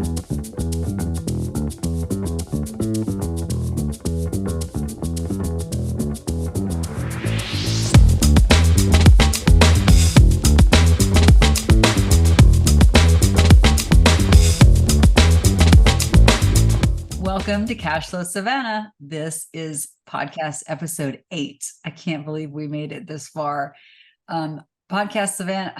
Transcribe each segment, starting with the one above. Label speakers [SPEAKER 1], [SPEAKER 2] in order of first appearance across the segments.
[SPEAKER 1] Welcome to Cashflow Savannah. This is podcast episode 8. I can't believe we made it this far. Podcast Savannah.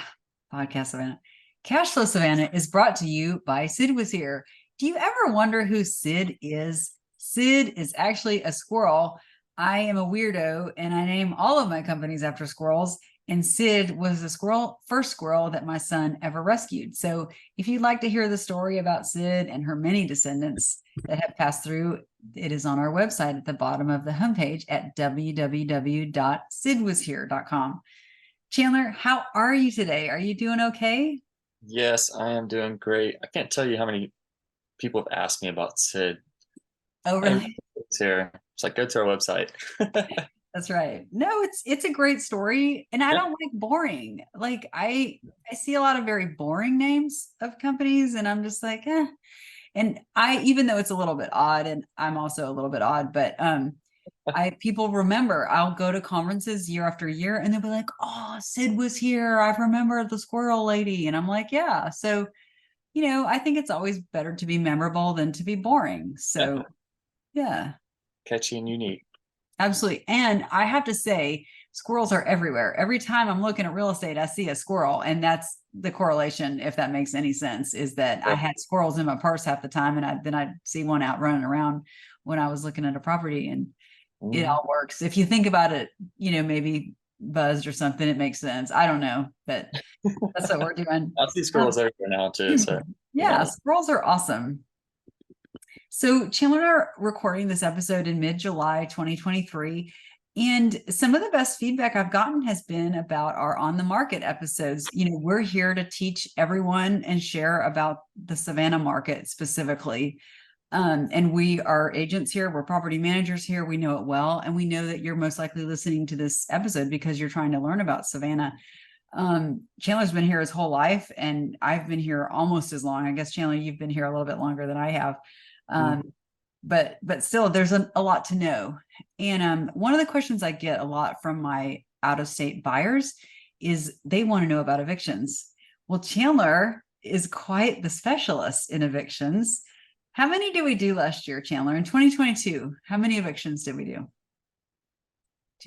[SPEAKER 1] Cashflow Savannah is brought to you by Sid Was Here. Do you ever wonder who Sid is? Sid is actually a squirrel. I am a weirdo and I name all of my companies after squirrels. And Sid was the first squirrel that my son ever rescued. So if you'd like to hear the story about Sid and her many descendants that have passed through, it is on our website at the bottom of the homepage at www.sidwashere.com. Chandler, how are you today? Are you doing okay?
[SPEAKER 2] Yes, I am doing great. I can't tell you how many people have asked me about Sid.
[SPEAKER 1] Oh, really?
[SPEAKER 2] It's here. It's like, go to our website.
[SPEAKER 1] That's right. No, it's a great story. And I
[SPEAKER 2] Yeah.
[SPEAKER 1] don't like boring. Like I see a lot of very boring names of companies and I'm just like, eh. And even though it's a little bit odd, and I'm also a little bit odd, but people remember. I'll go to conferences year after year and they'll be like, oh, Sid was here. I remember the squirrel lady. And I'm like, yeah. So, I think it's always better to be memorable than to be boring. So yeah.
[SPEAKER 2] Catchy and unique.
[SPEAKER 1] Absolutely. And I have to say, squirrels are everywhere. Every time I'm looking at real estate, I see a squirrel. And that's the correlation, if that makes any sense, is that I had squirrels in my purse half the time. And then I'd see one out running around when I was looking at a property, and it all works. If you think about it, maybe buzzed or something, it makes sense. I don't know, but that's what we're doing.
[SPEAKER 2] I see squirrels everywhere now too. So
[SPEAKER 1] yeah, squirrels are awesome. So Chandler and I are recording this episode in mid-July 2023. And some of the best feedback I've gotten has been about our on the market episodes. We're here to teach everyone and share about the Savannah market specifically. And we are agents here. We're property managers here. We know it well. And we know that you're most likely listening to this episode because you're trying to learn about Savannah. Chandler's been here his whole life and I've been here almost as long. I guess, Chandler, you've been here a little bit longer than I have. But still there's a lot to know. And one of the questions I get a lot from my out-of-state buyers is they want to know about evictions. Well, Chandler is quite the specialist in evictions. How many did we do last year, Chandler? In 2022, how many evictions did we do?
[SPEAKER 2] Do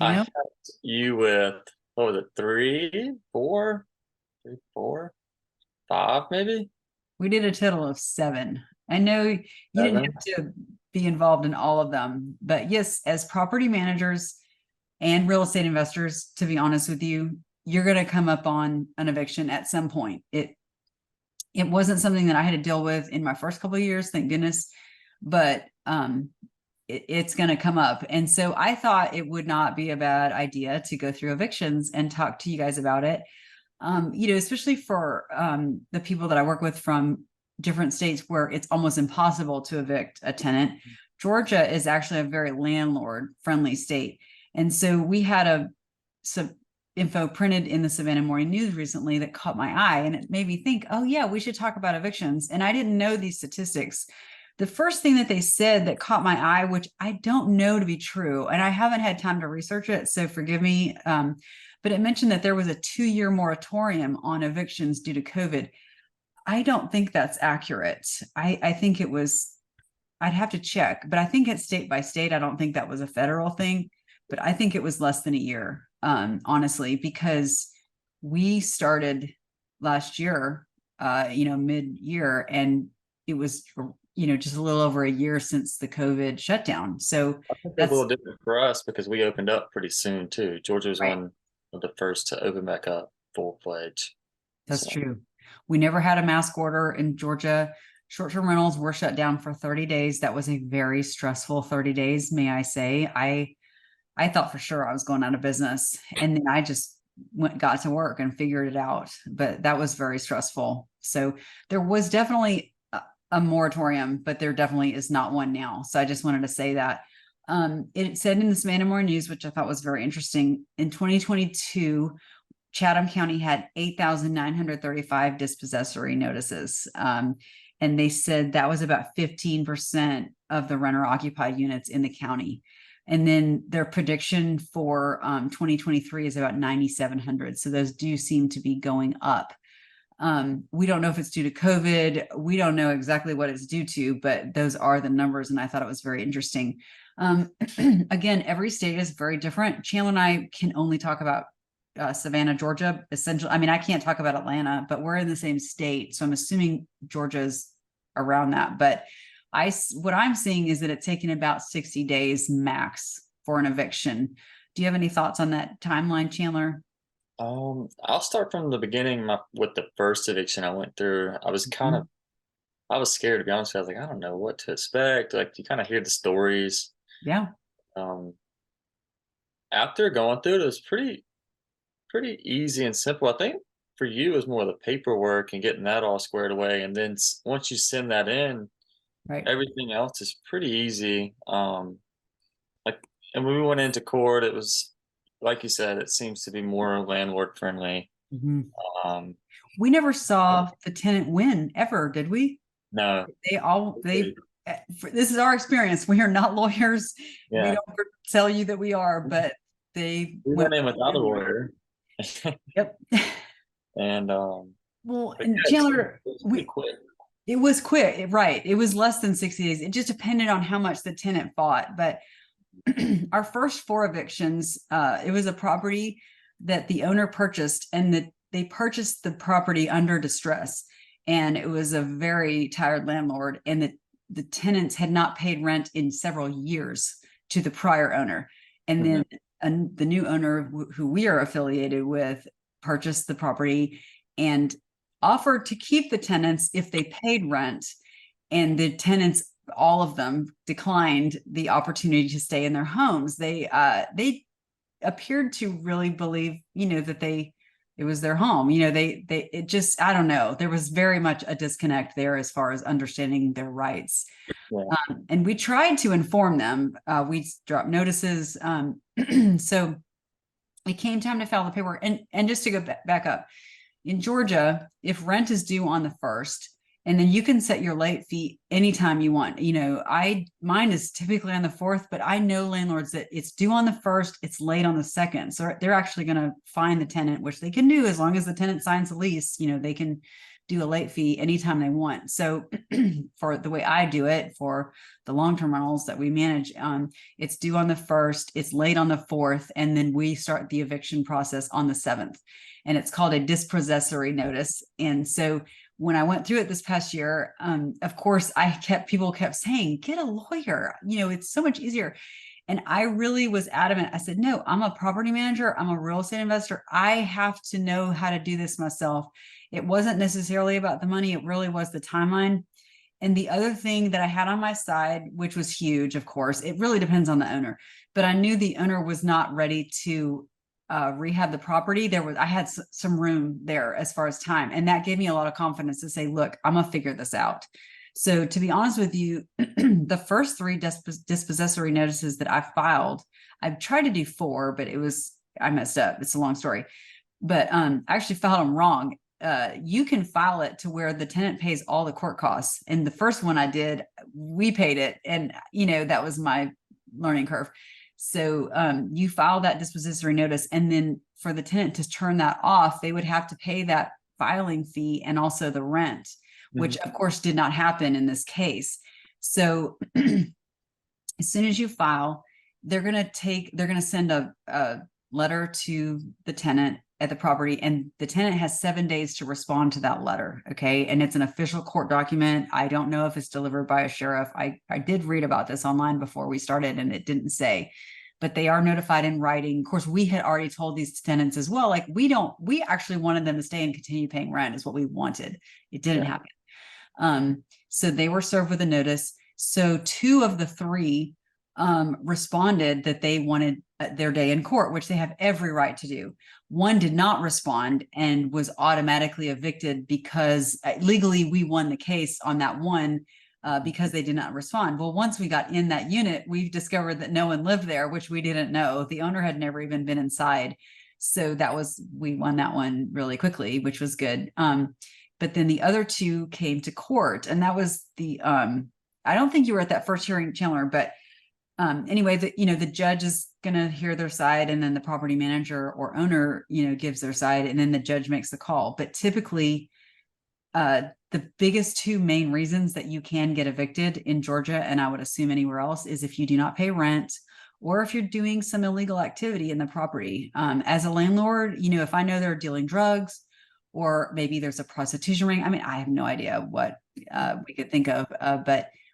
[SPEAKER 2] you know? I helped you with, what was it, 3, 4, 5 maybe?
[SPEAKER 1] We did a total of 7. I know you didn't have to be involved in all of them, but yes, as property managers and real estate investors, to be honest with you, you're going to come up on an eviction at some point. It wasn't something that I had to deal with in my first couple of years, thank goodness, but it's going to come up. And so I thought it would not be a bad idea to go through evictions and talk to you guys about it. Especially for the people that I work with from different states where it's almost impossible to evict a tenant. Georgia is actually a very landlord-friendly state. And so we had some info printed in the Savannah Morning News recently that caught my eye, and it made me think, oh yeah, we should talk about evictions. And I didn't know these statistics. The first thing that they said that caught my eye, which I don't know to be true, and I haven't had time to research it, so forgive me, but it mentioned that there was a 2-year moratorium on evictions due to COVID. I don't think that's accurate. I think it was, I'd have to check, but I think it's state by state. I don't think that was a federal thing, but I think it was less than a year, honestly, because we started last year, mid-year, and it was, just a little over a year since the COVID shutdown. So
[SPEAKER 2] I think that's a little different for us because we opened up pretty soon too. Georgia was one of the first to open back up full-fledged.
[SPEAKER 1] That's true. We never had a mask order in Georgia. Short-term rentals were shut down for 30 days. That was a very stressful 30 days, may I say. I thought for sure I was going out of business, and then I just got to work and figured it out. But that was very stressful. So there was definitely a moratorium, but there definitely is not one now. So I just wanted to say that. It said in the Savannah Morning News, which I thought was very interesting, in 2022, Chatham County had 8,935 dispossessory notices. And they said that was about 15% of the renter occupied units in the county. And then their prediction for 2023 is about 9,700. So those do seem to be going up. We don't know if it's due to COVID. We don't know exactly what it's due to, but those are the numbers. And I thought it was very interesting. Again, every state is very different. Chandler and I can only talk about Savannah, Georgia, essentially. I mean, I can't talk about Atlanta, but we're in the same state. So I'm assuming Georgia's around that. But what I'm seeing is that it's taken about 60 days max for an eviction. Do you have any thoughts on that timeline, Chandler?
[SPEAKER 2] I'll start from the beginning. With the first eviction I went through, I was I was scared, to be honest. I was like, I don't know what to expect. Like, you kind of hear the stories.
[SPEAKER 1] Yeah.
[SPEAKER 2] Um, After going through it, it was pretty easy and simple. I think for you it was more of the paperwork and getting that all squared away, and then once you send that in,
[SPEAKER 1] Right.
[SPEAKER 2] everything else is pretty easy. Like, and when we went into court, it was like you said, it seems to be more landlord friendly.
[SPEAKER 1] Mhm.
[SPEAKER 2] Um,
[SPEAKER 1] We never saw the tenant win ever, did we?
[SPEAKER 2] no,
[SPEAKER 1] This is our experience. We are not lawyers. We
[SPEAKER 2] yeah,
[SPEAKER 1] don't tell you that we are, but they
[SPEAKER 2] we
[SPEAKER 1] went.
[SPEAKER 2] went in without a lawyer,
[SPEAKER 1] Yep.
[SPEAKER 2] and
[SPEAKER 1] Well,
[SPEAKER 2] but
[SPEAKER 1] and
[SPEAKER 2] yeah,
[SPEAKER 1] Chandler,
[SPEAKER 2] it was pretty quick.
[SPEAKER 1] it was quick, right? It was less than 60 days. It just depended on how much the tenant fought. But our first 4 evictions, it was a property that the owner purchased, and that they purchased the property under distress. And it was a very tired landlord, and the tenants had not paid rent in several years to the prior owner. And
[SPEAKER 2] Mhm.
[SPEAKER 1] then the new owner, who we are affiliated with, purchased the property and offered to keep the tenants if they paid rent. And the tenants, all of them, declined the opportunity to stay in their homes. They appeared to really believe, that it was their home. It just, I don't know. There was very much a disconnect there as far as understanding their rights.
[SPEAKER 2] Yeah.
[SPEAKER 1] And we tried to inform them. We dropped notices. So it came time to file the paperwork. And just to go back up, in Georgia, if rent is due on the 1st, and then you can set your late fee anytime you want. Mine is typically on the 4th, but I know landlords that it's due on the 1st, it's late on the 2nd. So they're actually going to fine the tenant, which they can do as long as the tenant signs the lease. They can do a late fee anytime they want. So for the way I do it, for the long-term rentals that we manage, it's due on the 1st, it's late on the 4th, and then we start the eviction process on the 7th. And it's called a dispossessory notice. And so when I went through it this past year, of course, people kept saying, get a lawyer, it's so much easier. And I really was adamant. I said, no, I'm a property manager. I'm a real estate investor. I have to know how to do this myself. It wasn't necessarily about the money. It really was the timeline. And the other thing that I had on my side, which was huge, of course, it really depends on the owner, but I knew the owner was not ready to rehab the property. I had some room there as far as time. And that gave me a lot of confidence to say, look, I'm gonna figure this out. So to be honest with you, the first 3 dispossessory notices that I filed, I've tried to do 4, but I messed up. It's a long story, but I actually filed them wrong. You can file it to where the tenant pays all the court costs. And the first one I did, we paid it. And, that was my learning curve. So you file that dispossessory notice, and then for the tenant to turn that off, they would have to pay that filing fee and also the rent, which of course did not happen in this case. So as soon as you file, they're going to send a letter to the tenant at the property, and the tenant has 7 days to respond to that letter. Okay. And it's an official court document. I don't know if it's delivered by a sheriff. I did read about this online before we started, and it didn't say, but they are notified in writing. Of course, we had already told these tenants as well. Like, we actually wanted them to stay and continue paying rent is what we wanted. It didn't happen. So they were served with a notice. So 2 of the 3 responded that they wanted their day in court, which they have every right to do. 1 did not respond and was automatically evicted because legally we won the case on that one because they did not respond. Well, once we got in that unit, we've discovered that no one lived there, which we didn't know. The owner had never even been inside. So we won that one really quickly, which was good. but then the other two came to court. And that was the, I don't think you were at that first hearing, Chandler, but anyway, the judge is going to hear their side, and then the property manager or owner, gives their side, and then the judge makes the call. But typically, the biggest two main reasons that you can get evicted in Georgia, and I would assume anywhere else, is if you do not pay rent, or if you're doing some illegal activity in the property. As a landlord, if I know they're dealing drugs, or maybe there's a prostitution ring. I mean, I have no idea what we could think of,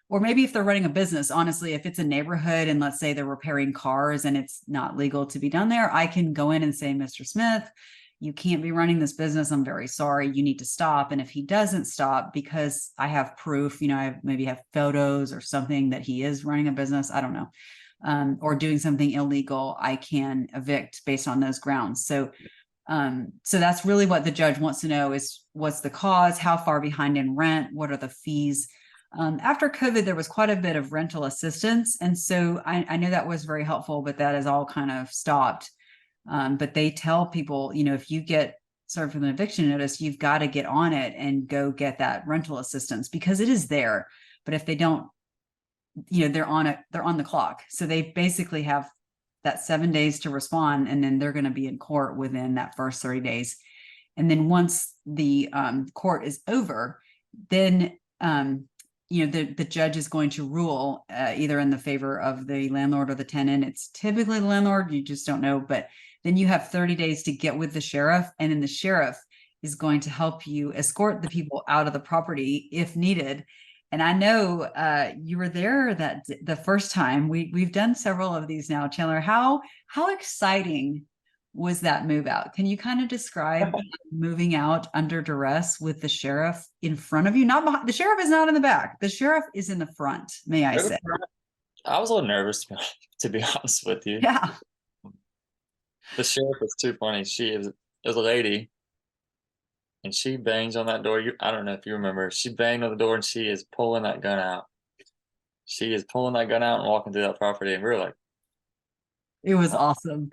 [SPEAKER 1] or maybe if they're running a business, honestly, if it's a neighborhood and let's say they're repairing cars and it's not legal to be done there, I can go in and say, Mr. Smith, you can't be running this business. I'm very sorry. You need to stop. And if he doesn't stop, because I have proof, I maybe have photos or something that he is running a business, I don't know, or doing something illegal, I can evict based on those grounds. So that's really what the judge wants to know is what's the cause, how far behind in rent, what are the fees. After COVID, there was quite a bit of rental assistance. And so I know that was very helpful, but that is all kind of stopped. But they tell people, if you get served with an eviction notice, you've got to get on it and go get that rental assistance, because it is there. But if they don't, they're on it, they're on the clock. So they basically have that 7 days to respond, and then they're going to be in court within that first 30 days. And then once the court is over, then the judge is going to rule either in the favor of the landlord or the tenant. It's typically the landlord, you just don't know. But then you have 30 days to get with the sheriff, and then the sheriff is going to help you escort the people out of the property if needed. And I know you were there the first time. We've done several of these now, Chandler. How exciting was that move out? Can you kind of describe moving out under duress with the sheriff in front of you? Not behind. The sheriff is not in the back. The sheriff is in the front, may I say.
[SPEAKER 2] I was a little nervous, to be honest with you.
[SPEAKER 1] Yeah.
[SPEAKER 2] The sheriff was too funny. It was a lady, and she bangs on that door. I don't know if you remember. She banged on the door, and she is pulling that gun out. She is pulling that gun out and walking through that property, and we were like,
[SPEAKER 1] it was awesome.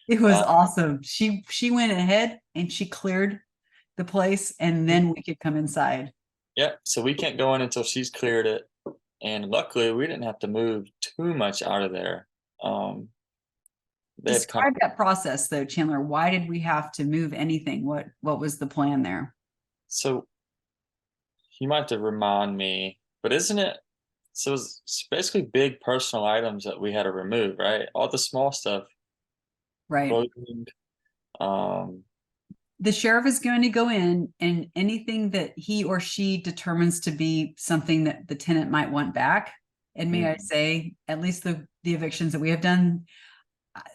[SPEAKER 1] It was awesome. She went ahead and she cleared the place, and then we could come inside.
[SPEAKER 2] Yeah, so we can't go in until she's cleared it. And luckily, we didn't have to move too much out of there.
[SPEAKER 1] Describe that process, though, Chandler. Why did we have to move anything? What was the plan there?
[SPEAKER 2] So you might have to remind me, but isn't it? So it's basically big personal items that we had to remove, right? All the small stuff.
[SPEAKER 1] Right.
[SPEAKER 2] Clothing,
[SPEAKER 1] the sheriff is going to go in, and anything that he or she determines to be something that the tenant might want back. And may I say, at least the evictions that we have done,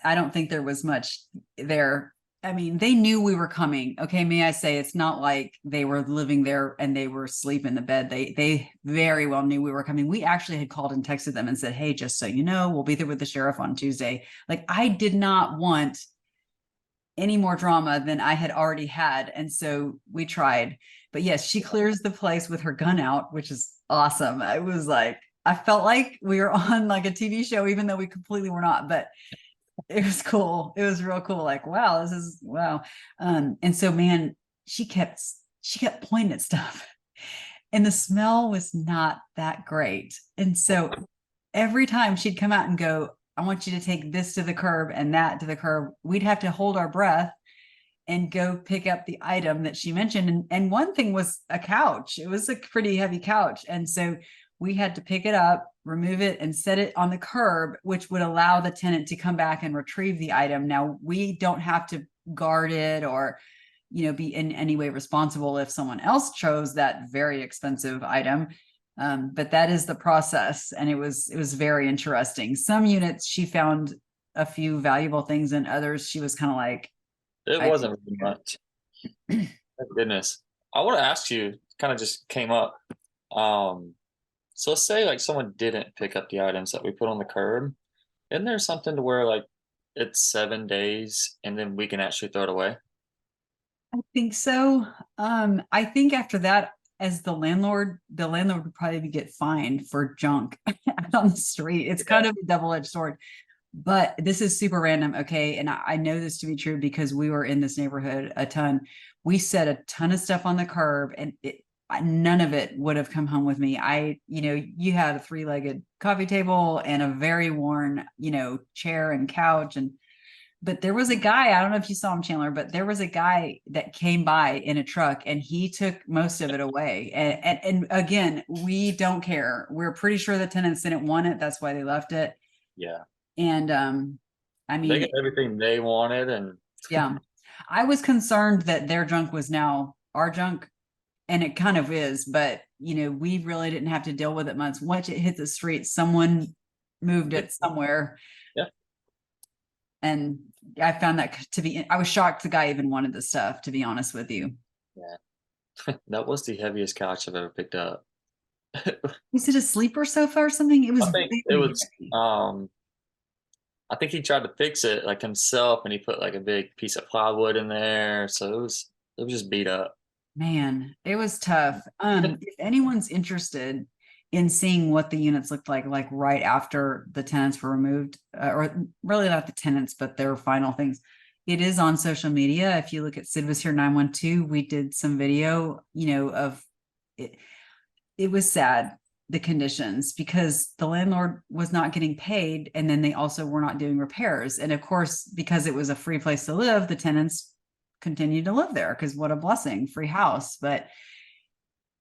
[SPEAKER 1] I don't think there was much there. I mean, they knew we were coming. Okay. May I say, it's not like they were living there and they were asleep in the bed. They very well knew we were coming. We actually had called and texted them and said, hey, just so you know, we'll be there with the sheriff on Tuesday. Like, I did not want any more drama than I had already had. And so we tried. But yes, she clears the place with her gun out, which is awesome. I was like, I felt like we were on like a TV show, even though we completely were not. But it was cool. It was real cool. Like, wow, this is wow. And so, man, she kept pointing at stuff, and the smell was not that great. And so every time she'd come out and go, I want you to take this to the curb and that to the curb, we'd have to hold our breath and go pick up the item that she mentioned. And one thing was a couch. It was a pretty heavy couch. And so we had to pick it up, remove it, and set it on the curb, which would allow the tenant to come back and retrieve the item. Now, we don't have to guard it or, be in any way responsible if someone else chose that very expensive item. But that is the process. And it was very interesting. Some units, she found a few valuable things, and others she was kind of like,
[SPEAKER 2] it wasn't really much. Thank goodness. I want to ask you, kind of just came up. So let's say like someone didn't pick up the items that we put on the curb. Isn't there something to where like it's 7 days and then we can actually throw it away?
[SPEAKER 1] I think so. I think after that, as the landlord would probably get fined for junk out on the street. It's kind of a double-edged sword. But this is super random. Okay. And I know this to be true because we were in this neighborhood a ton. We set a ton of stuff on the curb and none of it would have come home with me. You had a 3-legged coffee table and a very worn, chair and couch. But there was a guy, I don't know if you saw him, Chandler, but there was a guy that came by in a truck and he took most of it away. And again, we don't care. We're pretty sure the tenants didn't want it. That's why they left it.
[SPEAKER 2] Yeah.
[SPEAKER 1] And I
[SPEAKER 2] They
[SPEAKER 1] mean,
[SPEAKER 2] got everything they wanted, and
[SPEAKER 1] yeah, I was concerned that their junk was now our junk, and it kind of is, but we really didn't have to deal with it much. Once it hit the street, someone moved it somewhere.
[SPEAKER 2] yeah.
[SPEAKER 1] And I found that to be, I was shocked the guy even wanted the stuff, to be honest with you.
[SPEAKER 2] Yeah. That was the heaviest couch I've ever picked up.
[SPEAKER 1] Was it a sleeper sofa or something? It
[SPEAKER 2] I
[SPEAKER 1] was
[SPEAKER 2] think it
[SPEAKER 1] very
[SPEAKER 2] was,
[SPEAKER 1] heavy.
[SPEAKER 2] I think he tried to fix it like himself, and he put like a big piece of plywood in there, so it was just beat up.
[SPEAKER 1] Man, it was tough. If anyone's interested in seeing what the units looked like right after the tenants were removed, or really not the tenants, but their final things, it is on social media. If you look at Sid was here 912, we did some video, of it. It was sad, the conditions, because the landlord was not getting paid, and then they also were not doing repairs. And of course, because it was a free place to live, the tenants continued to live there because what a blessing, free house. But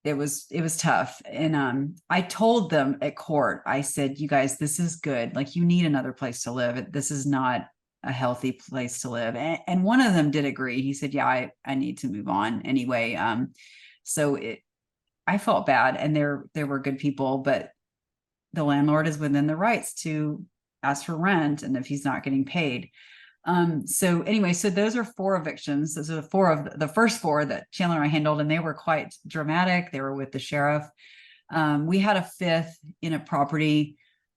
[SPEAKER 1] it was tough. And I told them at court, I said, you guys, this is good. Like, you need another place to live. This is not a healthy place to live. And one of them did agree. He said, yeah, I need to move on anyway. So I felt bad, and there were good people, but the landlord is within the rights to ask for rent, and if he's not getting paid. So anyway, so those are 4 evictions. Those are the first 4 that Chandler and I handled, and they were quite dramatic. They were with the sheriff. We had a 5th in a property.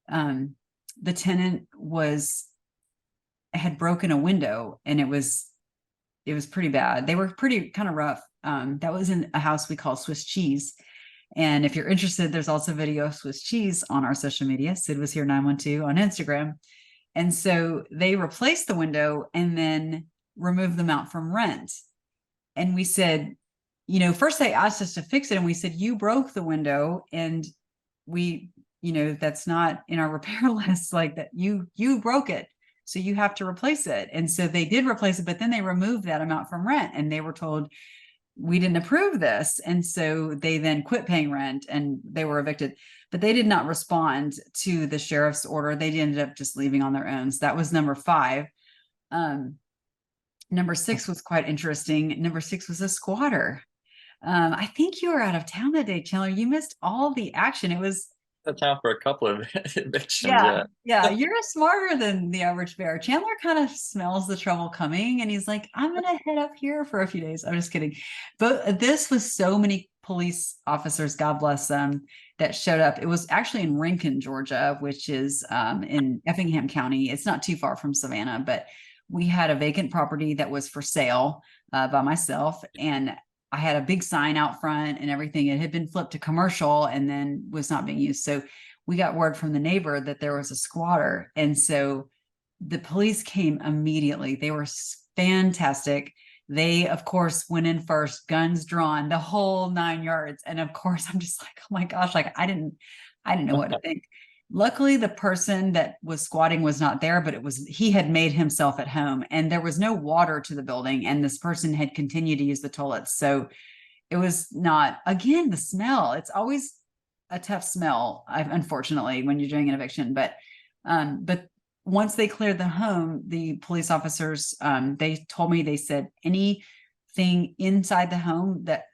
[SPEAKER 1] The tenant had broken a window, and it was pretty bad. They were pretty kind of rough. That was in a house we call Swiss Cheese. And if you're interested, there's also video of Swiss Cheese on our social media. Sid was here 912 on Instagram. And so they replaced the window and then removed them out from rent. And we said, first they asked us to fix it. And we said, you broke the window, and we, that's not in our repair list, like that you broke it. So you have to replace it. And so they did replace it, but then they removed that amount from rent, and they were told, we didn't approve this. And so they then quit paying rent and they were evicted, but they did not respond to the sheriff's order. They ended up just leaving on their own. So that was number 5. Number 6 was quite interesting. Number 6 was a squatter. I think you were out of town that day, Chandler. You missed all the action. It was
[SPEAKER 2] Time for a couple of evictions.
[SPEAKER 1] yeah, you're smarter than the average bear. Chandler kind of smells the trouble coming, and he's like, I'm gonna head up here for a few days. I'm just kidding. But this was so many police officers, God bless them, that showed up. It was actually in Rincon, Georgia, which is in Effingham County. It's not too far from Savannah, but we had a vacant property that was for sale by myself, and I had a big sign out front and everything. It had been flipped to commercial and then was not being used. So we got word from the neighbor that there was a squatter. And so the police came immediately. They were fantastic. They, of course, went in first, guns drawn, the whole 9 yards. And of course, I'm just like, oh my gosh, like I didn't know what to think. Luckily, the person that was squatting was not there, but he had made himself at home, and there was no water to the building, and this person had continued to use the toilets. So it was not, again, the smell. It's always a tough smell, unfortunately, when you're doing an eviction. But once they cleared the home, the police officers, they told me, they said, anything inside the home that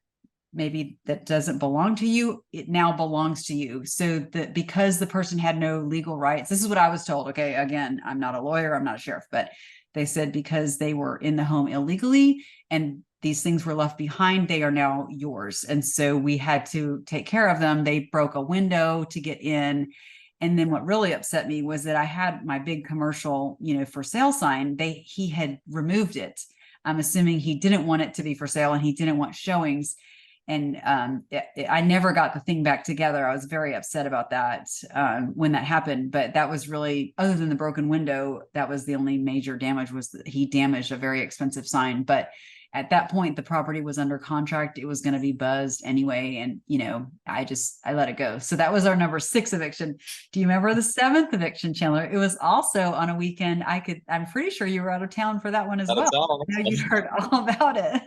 [SPEAKER 1] maybe that doesn't belong to you, it now belongs to you. So that because the person had no legal rights, this is what I was told. Okay. Again, I'm not a lawyer, I'm not a sheriff, but they said because they were in the home illegally and these things were left behind, they are now yours. And so we had to take care of them. They broke a window to get in. And then what really upset me was that I had my big commercial, for sale sign. He had removed it. I'm assuming he didn't want it to be for sale and he didn't want showings. And I never got the thing back together. I was very upset about that when that happened. But that was really, other than the broken window, that was the only major damage, was that he damaged a very expensive sign. But at that point, the property was under contract. It was going to be buzzed anyway. And, I let it go. So that was our number 6 eviction. Do you remember the 7th eviction, Chandler? It was also on a weekend. I'm pretty sure you were out of town for that one as well. Now you'd heard all about it.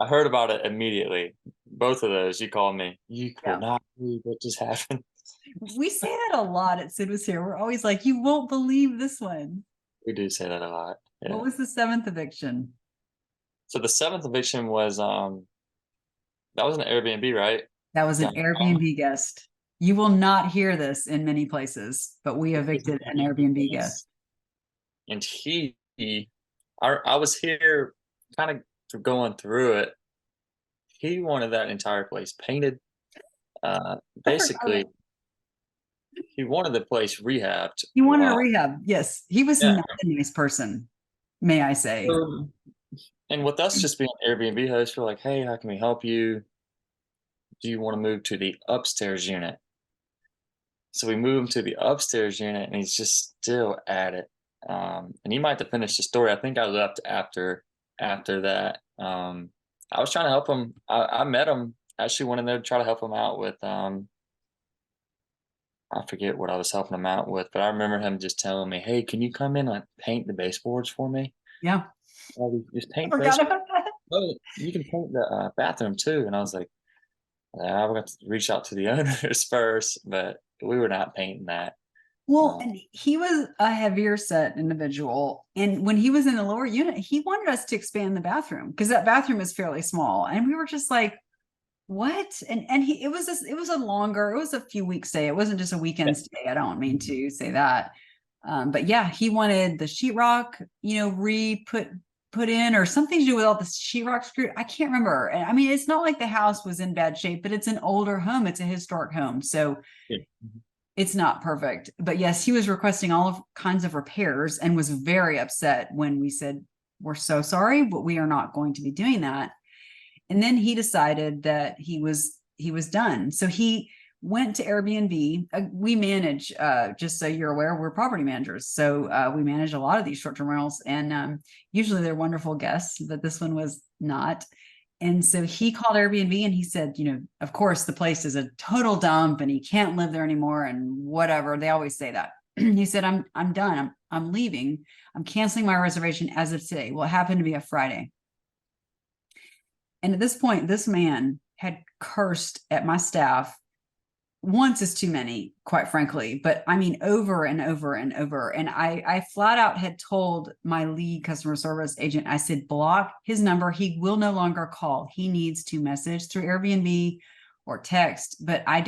[SPEAKER 2] I heard about it immediately. Both of those, you called me. You could not believe what just happened.
[SPEAKER 1] We say that a lot at Sid Was Here. We're always like, you won't believe this one.
[SPEAKER 2] We do say that a lot. Yeah.
[SPEAKER 1] What was the 7th eviction?
[SPEAKER 2] So the 7th eviction was that was an Airbnb, right?
[SPEAKER 1] That was an Airbnb guest. You will not hear this in many places, but we evicted an Airbnb guest.
[SPEAKER 2] And I was here kind of going through it. He wanted that entire place painted. Basically, he wanted the place rehabbed.
[SPEAKER 1] He wanted a rehab. Yes. He was not a nice person, may I say.
[SPEAKER 2] And with us just being Airbnb hosts, we're like, hey, how can we help you? Do you want to move to the upstairs unit? So we move him to the upstairs unit, and he's just still at it. And he might have finished the story. I think I left after that. I was trying to help him. I met him, actually went in there to try to help him out with I forget what I was helping him out with, but I remember him just telling me, hey, can you come in and paint the baseboards for me?
[SPEAKER 1] Yeah.
[SPEAKER 2] Just paint the baseboards. Oh, you can paint the bathroom too. And I was like, I got to reach out to the owners first, but we were not painting that.
[SPEAKER 1] Well, and he was a heavier set individual. And when he was in the lower unit, he wanted us to expand the bathroom because that bathroom is fairly small. And we were just like, what? And it was a few weeks stay. It wasn't just a weekend stay. I don't mean to say that. But yeah, he wanted the sheetrock, put in, or something to do with all the sheetrock screw. I can't remember. And I mean, it's not like the house was in bad shape, but it's an older home. It's a historic home. So it's not perfect. But yes, he was requesting all kinds of repairs and was very upset when we said, we're so sorry, but we are not going to be doing that. And then he decided that he was done. So he went to Airbnb. We manage, just so you're aware, we're property managers. So we manage a lot of these short-term rentals, and usually they're wonderful guests, but this one was not. And so he called Airbnb and he said, of course the place is a total dump and he can't live there anymore and whatever. They always say that. He said, I'm done. I'm leaving. I'm canceling my reservation as of today. Well, it happened to be a Friday. And at this point, this man had cursed at my staff. Once is too many, quite frankly, but I mean, over and over and over. And I flat out had told my lead customer service agent, I said, block his number. He will no longer call. He needs to message through Airbnb or text, but I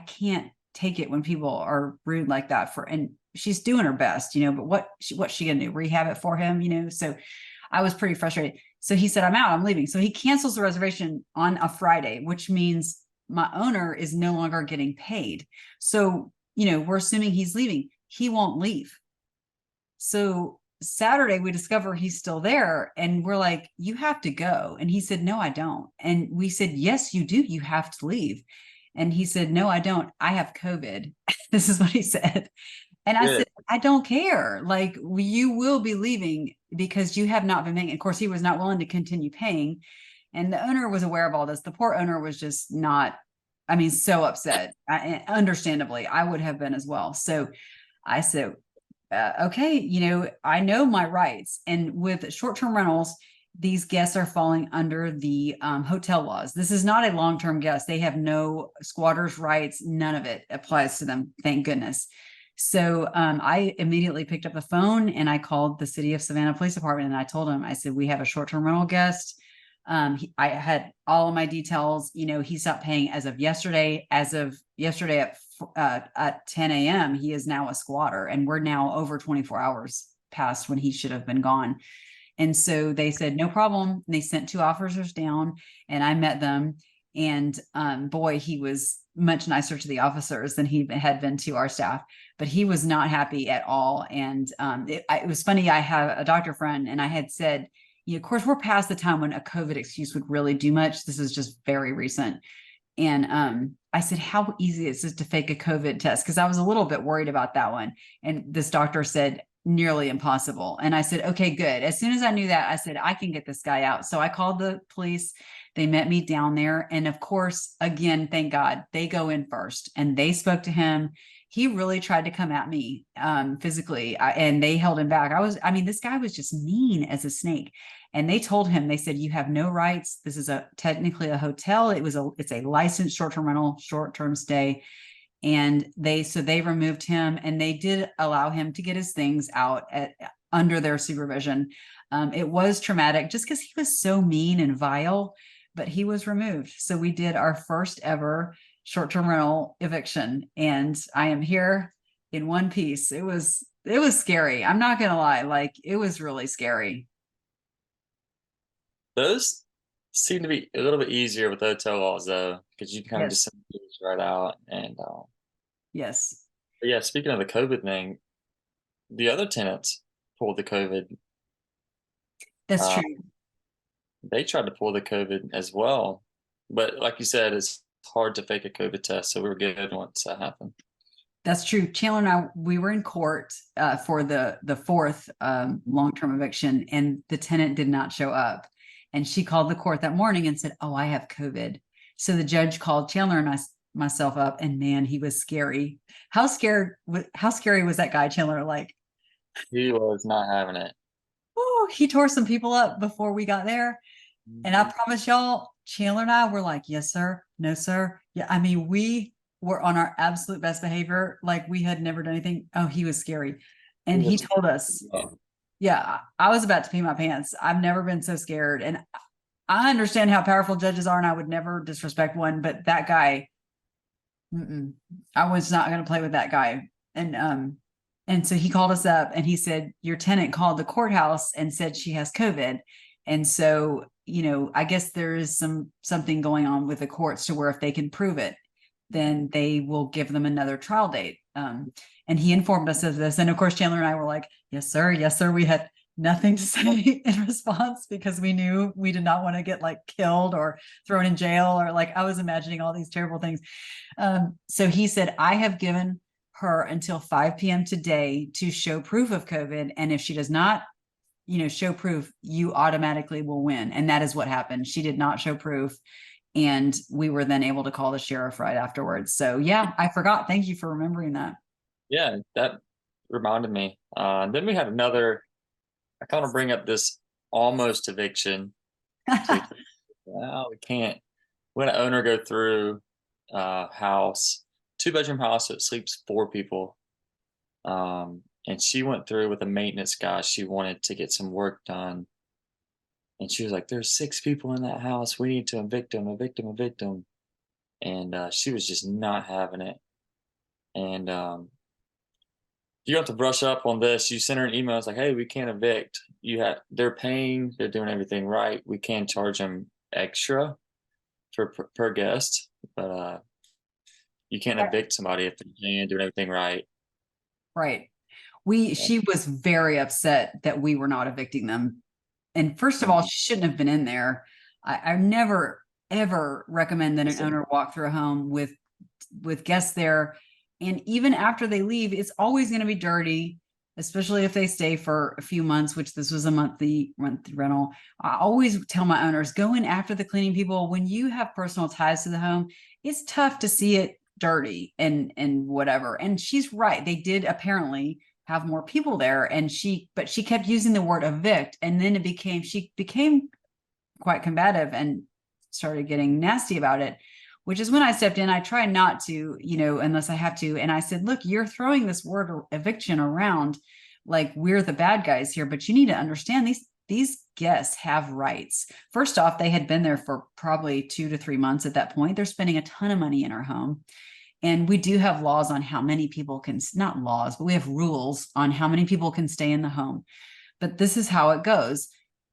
[SPEAKER 1] can't take it when people are rude like that and she's doing her best, but what's she gonna do? Rehab it for him, So I was pretty frustrated. So he said, I'm out, I'm leaving. So he cancels the reservation on a Friday, which means my owner is no longer getting paid. So, we're assuming he's leaving. He won't leave. So Saturday we discover he's still there and we're like, you have to go. And he said, no, I don't. And we said, yes, you do. You have to leave. And he said, no, I don't. I have COVID. This is what he said. And I said, I don't care. Like, you will be leaving because you have not been paying. Of course, he was not willing to continue paying. And the owner was aware of all this. The poor owner was just so upset. Understandably, I would have been as well. So I said, okay, I know my rights. And with short-term rentals, these guests are falling under the hotel laws. This is not a long-term guest. They have no squatters' rights. None of it applies to them. Thank goodness. So I immediately picked up the phone and I called the City of Savannah Police Department and I told him, I said, we have a short-term rental guest. I had all of my details. He stopped paying as of yesterday. As of yesterday at 10 a.m., he is now a squatter, and we're now over 24 hours past when he should have been gone. And so they said, no problem. And they sent 2 officers down and I met them. And boy, he was much nicer to the officers than he had been to our staff, but he was not happy at all. And it was funny. I have a doctor friend and I had said, of course, we're past the time when a COVID excuse would really do much. This is just very recent. And I said, how easy is it to fake a COVID test? Because I was a little bit worried about that one. And this doctor said, nearly impossible. And I said, okay, good. As soon as I knew that, I said, I can get this guy out. So I called the police. They met me down there. And of course, again, thank God, they go in first and they spoke to him. He really tried to come at me physically, and they held him back. I mean, this guy was just mean as a snake. And they told him, they said, you have no rights. This is technically a hotel. It's a licensed short-term rental, short-term stay. And they removed him, and they did allow him to get his things out under their supervision. It was traumatic just because he was so mean and vile, but he was removed. So we did our first ever short-term rental eviction, and I am here in one piece. It was scary. I'm not gonna lie, like it was really scary.
[SPEAKER 2] Those seem to be a little bit easier with hotel laws though, because you can kind of just
[SPEAKER 1] Yes.
[SPEAKER 2] send things right out. And
[SPEAKER 1] Yes,
[SPEAKER 2] but yeah, speaking of the COVID thing, the other tenants pulled the COVID.
[SPEAKER 1] that's
[SPEAKER 2] Uh,
[SPEAKER 1] true.
[SPEAKER 2] they tried to pull the COVID as well, but like you said, it's hard to fake a COVID test, so we were good once that happened.
[SPEAKER 1] That's true. Chandler and I, we were in court for the fourth long-term eviction, and the tenant did not show up. And she called the court that morning and said, "Oh, I have COVID." So the judge called Chandler and myself up, and man, he was scary. How scared? How scary was that guy, Chandler? Like,
[SPEAKER 2] He was not having it.
[SPEAKER 1] oh, he tore some people up before we got there. And I
[SPEAKER 2] Mhm.
[SPEAKER 1] promise y'all, Chandler and I were like, yes, sir. No, sir. Yeah. I mean, we were on our absolute best behavior. Like we had never done anything. Oh, he was scary.
[SPEAKER 2] He
[SPEAKER 1] And he
[SPEAKER 2] was.
[SPEAKER 1] told us, yeah, I was about to pee my pants. I've never been so scared. And I understand how powerful judges are, and I would never disrespect one, but that guy, I was not going to play with that guy. And so he called us up and he said, your tenant called the courthouse and said she has COVID. And so, I guess there is something going on with the courts to where if they can prove it, then they will give them another trial date. And he informed us of this. And of course, Chandler and I were like, yes, sir. Yes, sir. We had nothing to say in response because we knew we did not want to get like killed or thrown in jail, or like I was imagining all these terrible things. So he said, I have given her until 5 p.m. today to show proof of COVID. And if she does not, show proof, you automatically will win. And that is what happened. She did not show proof. And we were then able to call the sheriff right afterwards. So yeah, I forgot. Thank you for remembering that.
[SPEAKER 2] Yeah, that reminded me. Then we had another. I kind of bring up this almost eviction. So well, we can't. We had an owner go through house, 2-bedroom house. So it sleeps 4 people. And she went through with a maintenance guy. She wanted to get some work done. And she was like, there's 6 people in that house. We need to evict them, evict them, evict them. And she was just not having it. And you have to brush up on this. You send her an email. It's like, hey, we can't evict. They're paying. They're doing everything right. We can charge them extra for per guest, but you can't evict somebody if they're paying, doing everything right.
[SPEAKER 1] Right.
[SPEAKER 2] Yeah.
[SPEAKER 1] She was very upset that we were not evicting them. And first of all,
[SPEAKER 2] Mhm.
[SPEAKER 1] she shouldn't have been in there. I never ever recommend that an owner walk through a home with guests there. And even after they leave, it's always going to be dirty, especially if they stay for a few months, which this was a monthly rental. I always tell my owners, go in after the cleaning people. When you have personal ties to the home, it's tough to see it dirty and whatever. And she's right. They did apparently have more people there, and but she kept using the word evict, and then she became quite combative and started getting nasty about it, which is when I stepped in. I try not to, unless I have to. And I said, look, you're throwing this word eviction around like we're the bad guys here, but you need to understand these guests have rights. First off, they had been there for probably 2 to 3 months at that point. They're spending a ton of money in our home. And we do have laws on how many people can, not laws, but we have rules on how many people can stay in the home. But this is how it goes.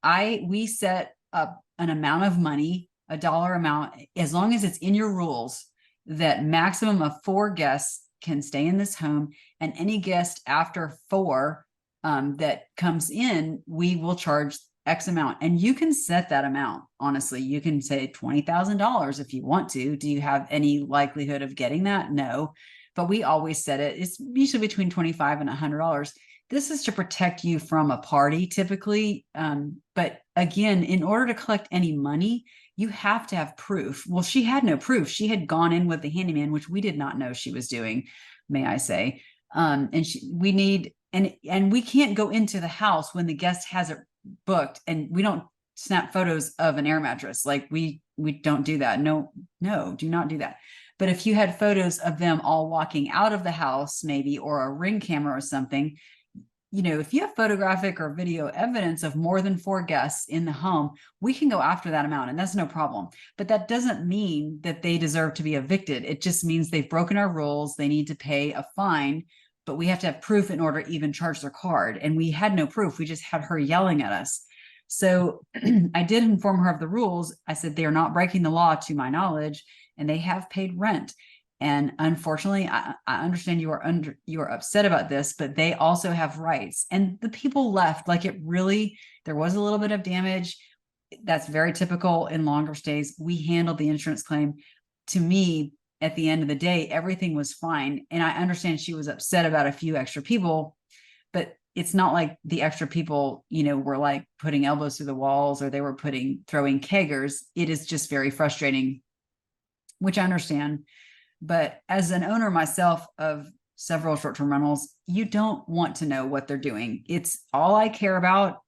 [SPEAKER 1] We set up an amount of money, a dollar amount, as long as it's in your rules, that maximum of 4 guests can stay in this home. And any guest after 4 that comes in, we will charge X amount, and you can set that amount. Honestly, you can say $20,000 if you want to. Do you have any likelihood of getting that? No, but we always set it. It's usually between $25 and $100. This is to protect you from a party typically. But again, in order to collect any money, you have to have proof. Well, she had no proof. She had gone in with the handyman, which we did not know she was doing, may I say. And we need, and we can't go into the house when the guest has it booked, and we don't snap photos of an air mattress. Like we don't do that. No, do not do that. But if you had photos of them all walking out of the house, maybe, or a ring camera or something, if you have photographic or video evidence of more than 4 guests in the home, we can go after that amount, and that's no problem. But that doesn't mean that they deserve to be evicted. It just means they've broken our rules. They need to pay a fine, but we have to have proof in order to even charge their card. And we had no proof. We just had her yelling at us. So I did inform her of the rules. I said, they are not breaking the law to my knowledge, and they have paid rent. And unfortunately, I understand you are upset about this, but they also have rights. And the people left, like there was a little bit of damage. That's very typical in longer stays. We handled the insurance claim. To me, at the end of the day, everything was fine. And I understand she was upset about a few extra people, but it's not like the extra people, were like putting elbows through the walls, or they were throwing keggers. It is just very frustrating, which I understand. But as an owner myself of several short-term rentals, you don't want to know what they're doing. It's all I care about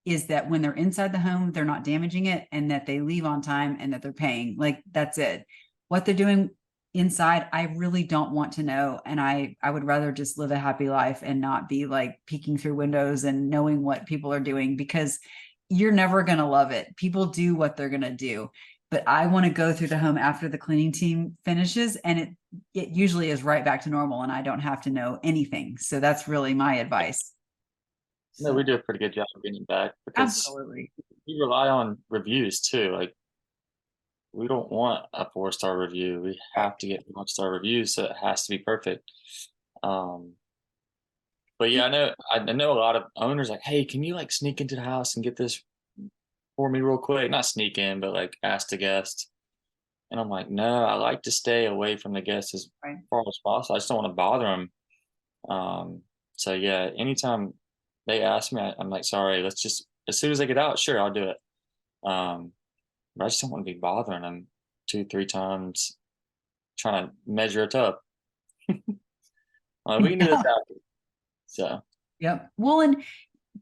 [SPEAKER 1] is that when they're inside the home, they're not damaging it, and that they leave on time, and that they're paying. Like, that's it. What they're doing inside, I really don't want to know. And I would rather just live a happy life and not be like peeking through windows and knowing what people are doing, because you're never going to love it. People do what they're going to do. But I want to go through the home after the cleaning team finishes, and it usually is right back to normal, and I don't have to know anything. So that's really my advice.
[SPEAKER 2] No, we do a pretty good job of getting it back, because
[SPEAKER 1] Absolutely.
[SPEAKER 2] we rely on reviews too. Like, we don't want a 4-star review. We have to get 1-star reviews, so it has to be perfect. But yeah, I know a lot of owners like, hey, can you like sneak into the house and get this for me real quick? Not sneak in, but like ask the guest. And I'm like, no, I like to stay away from the guests as
[SPEAKER 1] Right.
[SPEAKER 2] far as possible. I just don't want to bother them. So yeah, anytime they ask me, I'm like, sorry, let's just, as soon as I get out, sure, I'll do it. But I just don't want to be bothering them 2-3 times trying to measure a tub. We can do this after. So
[SPEAKER 1] Yep. Well, and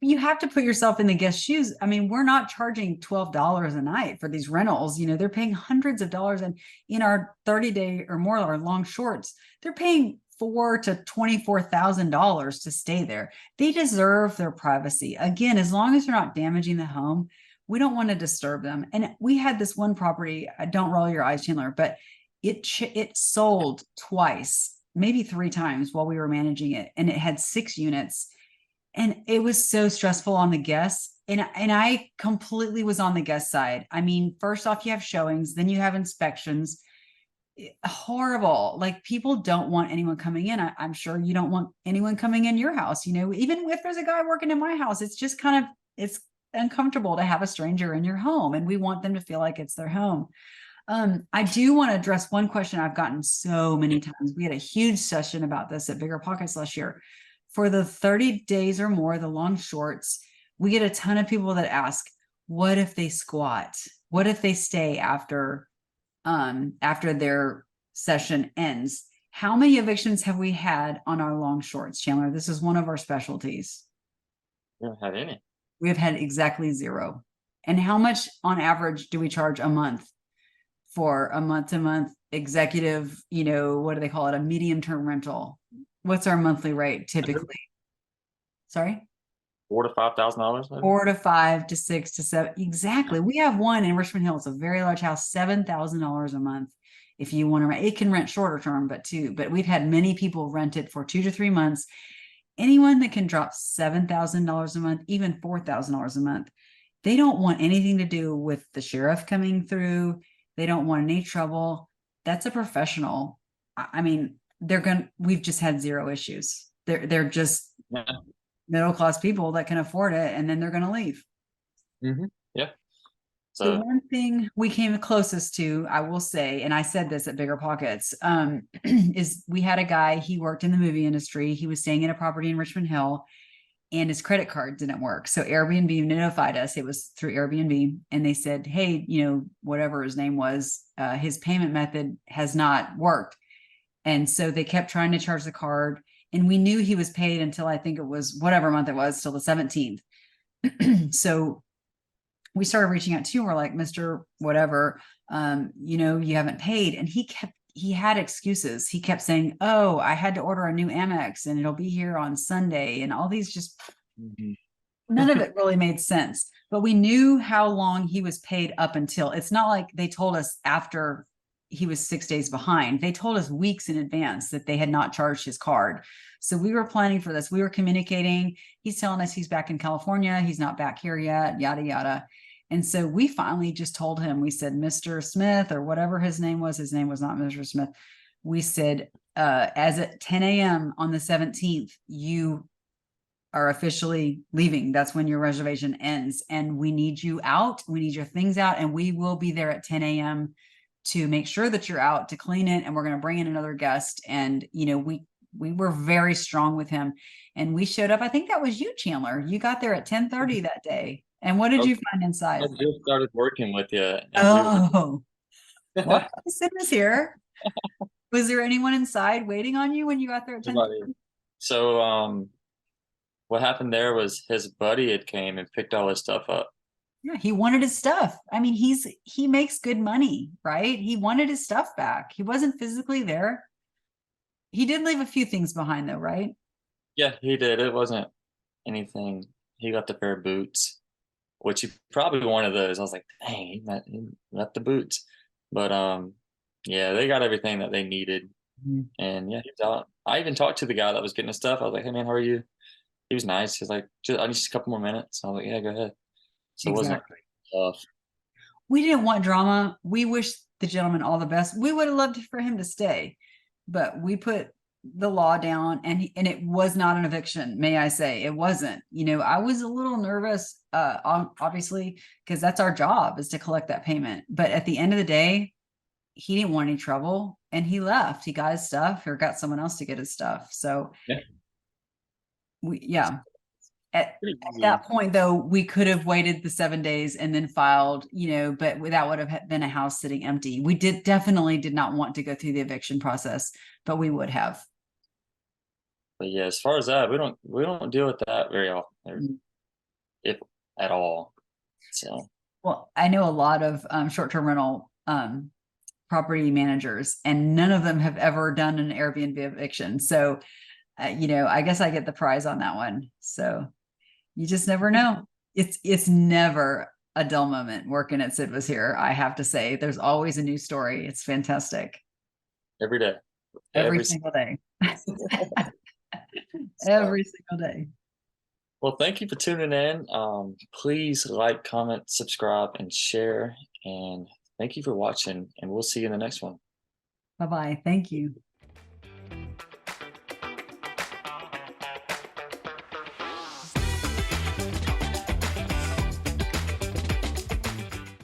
[SPEAKER 1] you have to put yourself in the guest shoes. I mean, we're not charging $12 a night for these rentals. They're paying hundreds of dollars, and in our 30-day or more, our long shorts, they're paying $4,000 to $24,000 to stay there. They deserve their privacy. Again, as long as they're not damaging the home, we don't want to disturb them. And we had this one property. Don't roll your eyes, Chandler, but it sold twice, maybe 3 times while we were managing it, and it had 6 units. And it was so stressful on the guests. And I completely was on the guest side. I mean, first off, you have showings, then you have inspections. Horrible. Like, people don't want anyone coming in. I'm sure you don't want anyone coming in your house. Even if there's a guy working in my house, it's just it's uncomfortable to have a stranger in your home, and we want them to feel like it's their home. I do want to address one question I've gotten so many times. We had a huge session about this at Bigger Pockets last year. For the 30 days or more, the long shorts, we get a ton of people that ask, what if they squat? What if they stay after their session ends? How many evictions have we had on our long shorts, Chandler? This is one of our specialties.
[SPEAKER 2] we haven't had any.
[SPEAKER 1] We have had exactly 0. And how much on average do we charge a month for a month-to-month executive, what do they call it? A medium-term rental. What's our monthly rate typically? Sorry?
[SPEAKER 2] $4,000 to $5,000.
[SPEAKER 1] 4 to 5 to 6 to 7. Exactly. We have one in Richmond Hill. It's a very large house, $7,000 a month. If you want to rent, it can rent shorter term, but we've had many people rent it for 2 to 3 months. Anyone that can drop $7,000 a month, even $4,000 a month, they don't want anything to do with the sheriff coming through. They don't want any trouble. That's a professional. I mean, we've just had 0 issues. They're just middle-class people that can afford it, and then they're going to leave.
[SPEAKER 2] Yeah.
[SPEAKER 1] The
[SPEAKER 2] So
[SPEAKER 1] one thing we came closest to, I will say, and I said this at Bigger Pockets, is we had a guy, he worked in the movie industry. He was staying in a property in Richmond Hill and his credit card didn't work. So Airbnb notified us, it was through Airbnb, and they said, hey, whatever his name was, his payment method has not worked. And so they kept trying to charge the card. And we knew he was paid until I think it was whatever month it was, till the 17th. So we started reaching out to him. We're like, Mr. Whatever, you haven't paid. And he had excuses. He kept saying, oh, I had to order a new Amex and it'll be here on Sunday. And all these just, none of it really made sense. But we knew how long he was paid up until. It's not like they told us after he was 6 days behind. They told us weeks in advance that they had not charged his card. So we were planning for this. We were communicating. He's telling us he's back in California. He's not back here yet, yada, yada. And so we finally just told him, we said, Mr. Smith, or whatever his name was not Mr. Smith. We said, as at 10 a.m. on the 17th, you are officially leaving. That's when your reservation ends. And we need you out. We need your things out. And we will be there at 10 a.m. to make sure that you're out, to clean it. And we're going to bring in another guest. And, we were very strong with him. And we showed up. I think that was you, Chandler. You got there at 10:30 that day. And what did you find
[SPEAKER 2] I
[SPEAKER 1] inside?
[SPEAKER 2] just started working with you, and
[SPEAKER 1] Oh, well, is here. Was there anyone inside waiting on you when you got there at 10?
[SPEAKER 2] So what happened there was his buddy had came and picked all his stuff up.
[SPEAKER 1] Yeah, he wanted his stuff. I mean, he makes good money, right? He wanted his stuff back. He wasn't physically there. He did leave a few things behind though, right?
[SPEAKER 2] Yeah, he did. It wasn't anything. He got the pair of boots, which he probably wanted those. I was like, dang, he left the boots. But yeah, they got everything that they needed. And yeah, he was out. I even talked to the guy that was getting his stuff. I was like, hey man, how are you? He was nice. He's like, I need just a couple more minutes. I was like, yeah, go ahead. So it wasn't
[SPEAKER 1] Exactly.
[SPEAKER 2] tough.
[SPEAKER 1] We didn't want drama. We wish the gentleman all the best. We would have loved for him to stay, but we put the law down, and it was not an eviction, may I say. It wasn't. I was a little nervous, obviously, because that's our job, is to collect that payment. But at the end of the day, he didn't want any trouble, and he left. He got his stuff, or got someone else to get his stuff. So
[SPEAKER 2] Yeah,
[SPEAKER 1] yeah. At
[SPEAKER 2] pretty easy.
[SPEAKER 1] that point, though, we could have waited the 7 days and then filed, but that would have been a house sitting empty. We definitely did not want to go through the eviction process, but we would have.
[SPEAKER 2] But yeah, as far as that, we don't deal with that very often, if at all. So
[SPEAKER 1] Well, I know a lot of short-term rental property managers, and none of them have ever done an Airbnb eviction. So, I guess I get the prize on that one. So you just never know. It's never a dull moment working at Sid Was Here. I have to say, there's always a new story. It's fantastic.
[SPEAKER 2] every day,
[SPEAKER 1] Every single day.
[SPEAKER 2] so.
[SPEAKER 1] Every single day.
[SPEAKER 2] Well, thank you for tuning in. Please like, comment, subscribe, and share. And thank you for watching. And we'll see you in the next one.
[SPEAKER 1] Bye-bye. Thank you.